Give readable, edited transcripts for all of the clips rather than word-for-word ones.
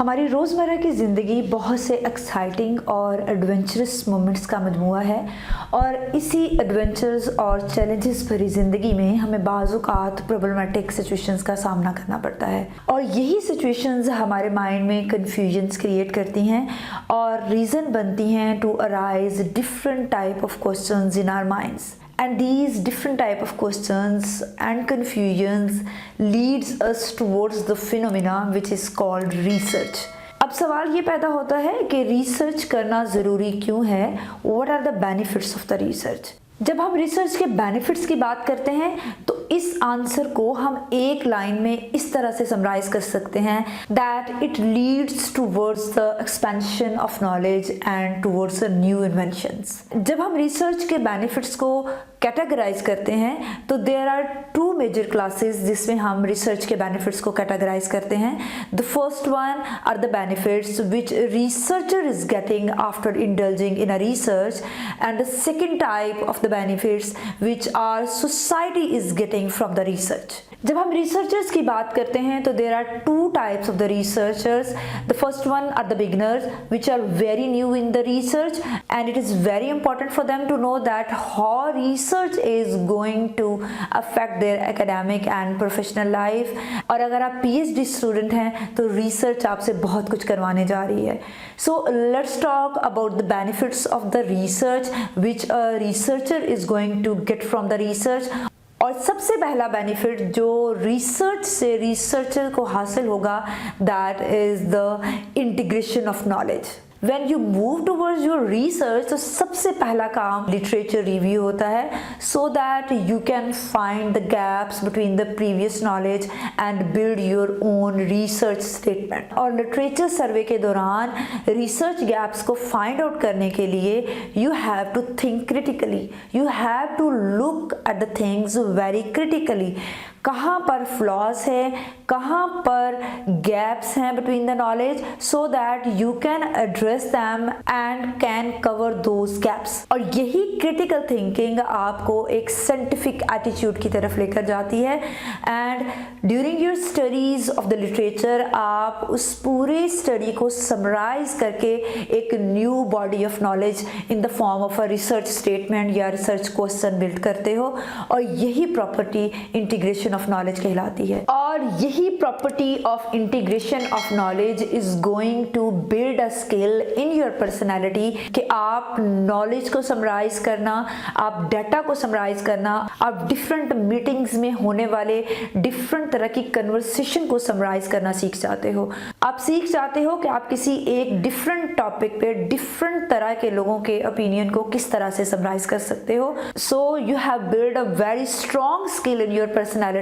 हमारी रोज़मर्रा की ज़िंदगी बहुत से एक्साइटिंग और एडवेंचरस मोमेंट्स का मजमूआ है और इसी एडवेंचर्स और चैलेंजेस भरी ज़िंदगी में हमें बाज़-औक़ात प्रॉब्लमेटिक सिचुएशंस का सामना करना पड़ता है और यही सिचुएशंस हमारे माइंड में कन्फ्यूजन्स क्रिएट करती हैं और रीज़न बनती हैं to arise different type of questions in our minds. And these different type of questions and confusions leads us towards the phenomena which is called research. अब सवाल ये पैदा होता है कि रिसर्च करना ज़रूरी क्यों है? What are the benefits of the research? जब हम रिसर्च के बेनिफिट्स की बात करते हैं तो इस आंसर को हम एक लाइन में इस तरह से समराइज कर सकते हैं that it leads towards the expansion of knowledge and towards new inventions. जब हम रिसर्च के बेनिफिट्स को कैटेगराइज करते हैं तो there are two major classes जिसमें हम रिसर्च के बेनिफिट्स को कैटेगराइज करते हैं. The first one are the benefits which researcher is getting after indulging in a research and the second type of the benefits which our society is getting from the research. जब हम researchers की बात करते हैं तो there are two types of the researchers. The first one are the beginners which are very new in the research and it is very important for them to know that how research is going to affect their academic and professional life. और अगर आप PhD student हैं तो research आपसे बहुत कुछ करवाने जा रही है. So let's talk about the benefits of the research which a researcher is going to get from the research. और सबसे पहला बेनिफिट जो रिसर्च से रिसर्चर को हासिल होगा that is the integration of knowledge. When you move towards your research तो सबसे पहला काम literature review होता है so that you can find the gaps between the previous knowledge and build your own research statement. और literature survey के दौरान research gaps को find out करने के लिए you have to think critically, you have to look at the things very critically. कहाँ पर flaws है, कहाँ पर गैप्स हैं between the knowledge so that you can address them and can cover those gaps. और यही क्रिटिकल थिंकिंग आपको एक साइंटिफिक एटीट्यूड की तरफ लेकर जाती है and during your studies of the literature आप उस पूरे स्टडी को समराइज करके एक new body of knowledge in the form of a research statement या रिसर्च क्वेश्चन बिल्ड करते हो और यही प्रॉपर्टी इंटीग्रेशन ऑफ नॉलेज कहलाती है. और यही property of integration of knowledge is going to build a skill in your personality कि आप नॉलेज को समराइज करना, आप डाटा को समराइज करना, आप डिफरेंट मीटिंग्स में होने वाले डिफरेंट तरह की कन्वर्सेशन को समराइज करना सीख जाते हो. आप सीख जाते हो कि आप किसी एक डिफरेंट टॉपिक पे डिफरेंट तरह के लोगों के ओपिनियन को किस तरह से समराइज कर सकते हो. So you have build a very strong skill in your personality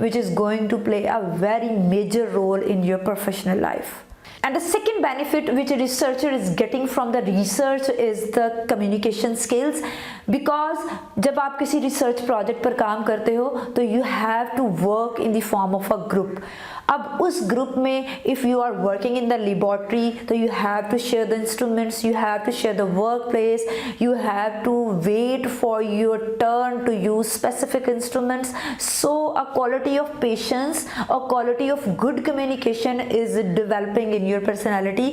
which is going to play a very major role in your professional life. And the second benefit which a researcher is getting from the research is the communication skills. Because जब आप किसी research project पर काम करते हो तो you have to work in the form of a group. अब उस ग्रुप में if you are working in the laboratory तो you have to share the instruments, you have to share the workplace, you have to wait for your turn to use specific instruments. So a quality of patience, a quality of good communication is developing in your personality.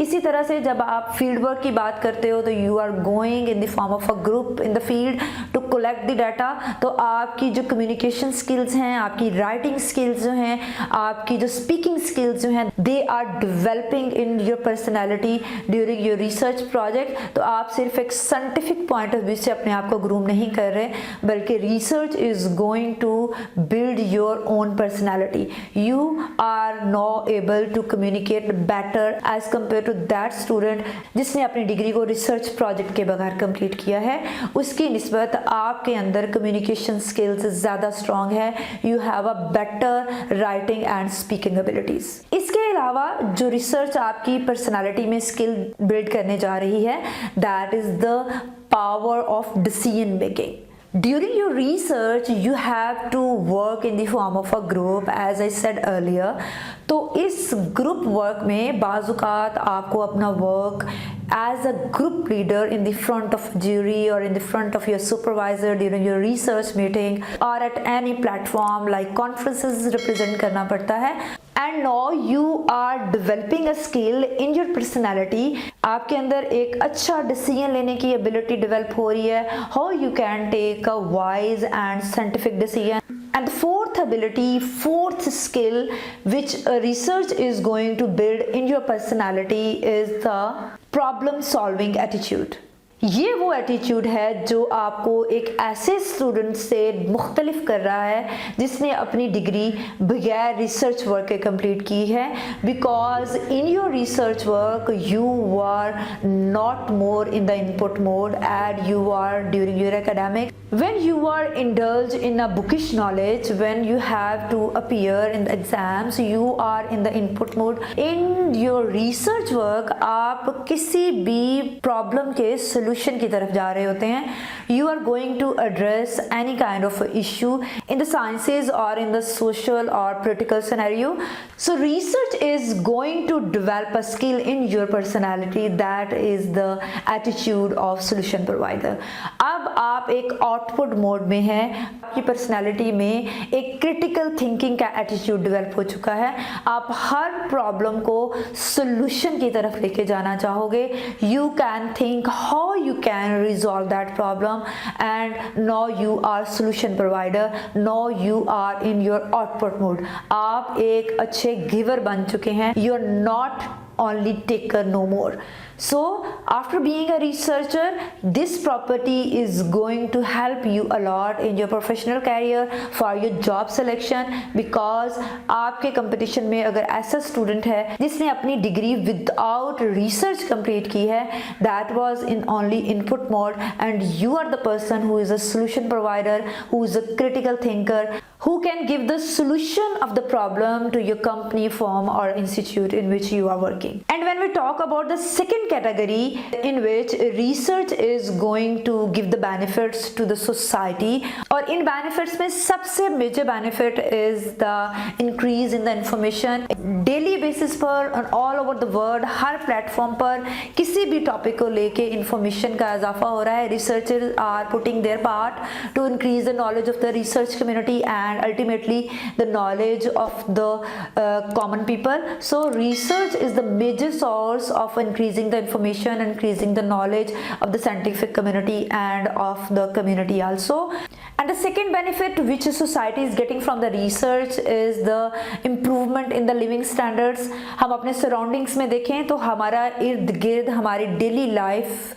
इसी तरह से जब आप field work की बात करते हो तो you are going in the form of a group in the field to collect the data. तो आपकी जो communication skills हैं, आपकी writing skills जो हैं, आपकी जो स्पीकिंग स्किल्स जो हैं they are developing in your personality during your research project. तो आप सिर्फ एक साइंटिफिक पॉइंट ऑफ व्यू से अपने आप को ग्रूम नहीं कर रहे बल्कि research is going to build your own personality. You are now able to communicate better as compared to that student जिसने अपनी डिग्री को रिसर्च प्रोजेक्ट के बगैर कंप्लीट किया है. उसकी निस्बत आपके अंदर कम्युनिकेशन स्किल्स ज़्यादा स्ट्रॉन्ग है. You have a better writing and speaking abilities. इसके अलावा जो रिसर्च आपकी पर्सनालिटी में स्किल बिल्ड करने जा रही है that is the power of decision making. During your research you have to work in the form of a group as I said earlier. तो इस ग्रुप वर्क में बाज़ औक़ात आपको अपना work as a group leader in the front of jury or in the front of your supervisor during your research meeting or at any platform like conferences represent करना पड़ता है. And now you are developing a skill in your personality. आपके अंदर एक अच्छा decision लेने की ability develop हो रही है. How you can take a wise and scientific decision. And the fourth skill which research is going to build in your personality is the problem solving attitude. ये वो एटीट्यूड है जो आपको एक ऐसे स्टूडेंट से मुख्तलिफ कर रहा है जिसने अपनी डिग्री बगैर रिसर्च वर्क के कंप्लीट की है. Because in your research work you are not more in the input mode and you are during your academic. When you are indulged in a bookish knowledge, when you have to appear in the exams, you are in the input mode. In your research work, आप किसी भी problem के solution की तरफ जा रहे होते हैं. You are going to address any kind of issue in the sciences or in the social or political scenario. So research is going to develop a skill in your personality, that is the attitude of solution provider. अब आप एक output mode में है. आपकी personality में एक critical thinking का attitude develop हो चुका है. आप हर प्रॉब्लम को सॉल्यूशन की तरफ लेके जाना चाहोगे. You can think how you can resolve that problem and now you are solution provider. Now you are in your output mode. आप एक अच्छे गिवर बन चुके हैं. You are not only taker no more. So after being a researcher, this property is going to help you a lot in your professional career for your job selection. Because आपके competition में अगर ऐसा student है जिसने अपनी degree without research complete की है, that was in only input mode, and you are the person who is a solution provider, who is a critical thinker, who can give the solution of the problem to your company, firm or institute in which you are working. And when we talk about the second category in which research is going to give the benefits to the society, और इन benefits में सबसे major benefit is the increase in the information. Daily basis पर on all over the world her platform पर किसी भी topic को लेके information का इजाफा हो रहा है. Researchers are putting their part to increase the knowledge of the research community and ultimately the knowledge of the common people. So research is the major source of increasing the information, increasing the knowledge of the scientific community and of the community also. And the second benefit which a society is getting from the research is the improvement in the living standards. हम अपने surroundings में देखें तो हमारा इर्द गिर्द हमारी daily life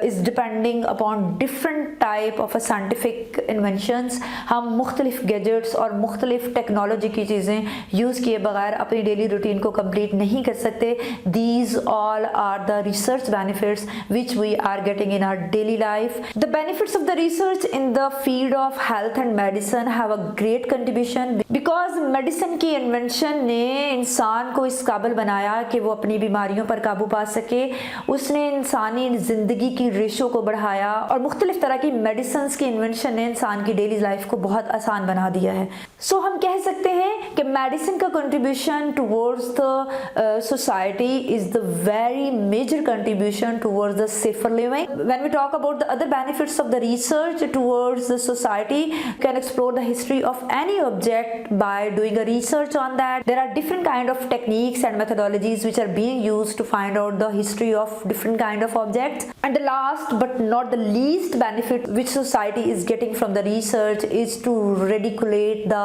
is depending upon different type of a scientific inventions. हम मुख्तलिफ gadgets और मुख्तलिफ टेक्नोलॉजी की चीज़ें यूज़ किए बगैर अपनी डेली रूटीन को कंप्लीट नहीं कर सकते. These all are the research benefits which we are getting in our daily life. The benefits of the research in the field of health and medicine have a great contribution because medicine की invention ने इंसान को इस काबिल बनाया कि वो अपनी बीमारियों पर काबू पा सके. उसने इंसानी ज़िंदगी की रेशो को बढ़ाया और मुख्तलिफ तरह की मेडिसिन की इन्वेंशन ने इंसान की डेली लाइफ को बहुत आसान बना दिया है. सो हम कह सकते हैं कि मेडिसिन का contribution towards the society is the very major contribution towards the safer living. When we talk about the other benefits of the research towards the society, you can explore the history of any object by doing a research on that. There are different kind of techniques and methodologies which are being used to find out the history of different kind of objects. And the last but not the least benefit which society is getting from the research is to radiculate the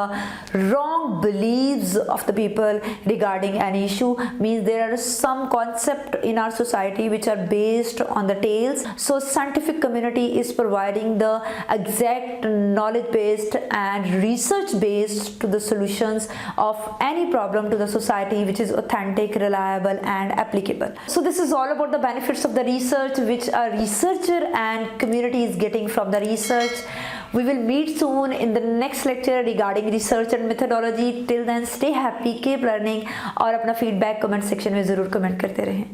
wrong beliefs of the people regarding an issue. Means there are some concept in our society which are based on the tales. So scientific community is providing the exact knowledge based and research based to the solutions of any problem to the society which is authentic, reliable and applicable. So this is all about the benefits of the research which a researcher and community is getting from the research. We will meet soon in the next lecture regarding research and methodology. Till then, stay happy, keep learning और अपना feedback comment section में ज़रूर comment करते रहें.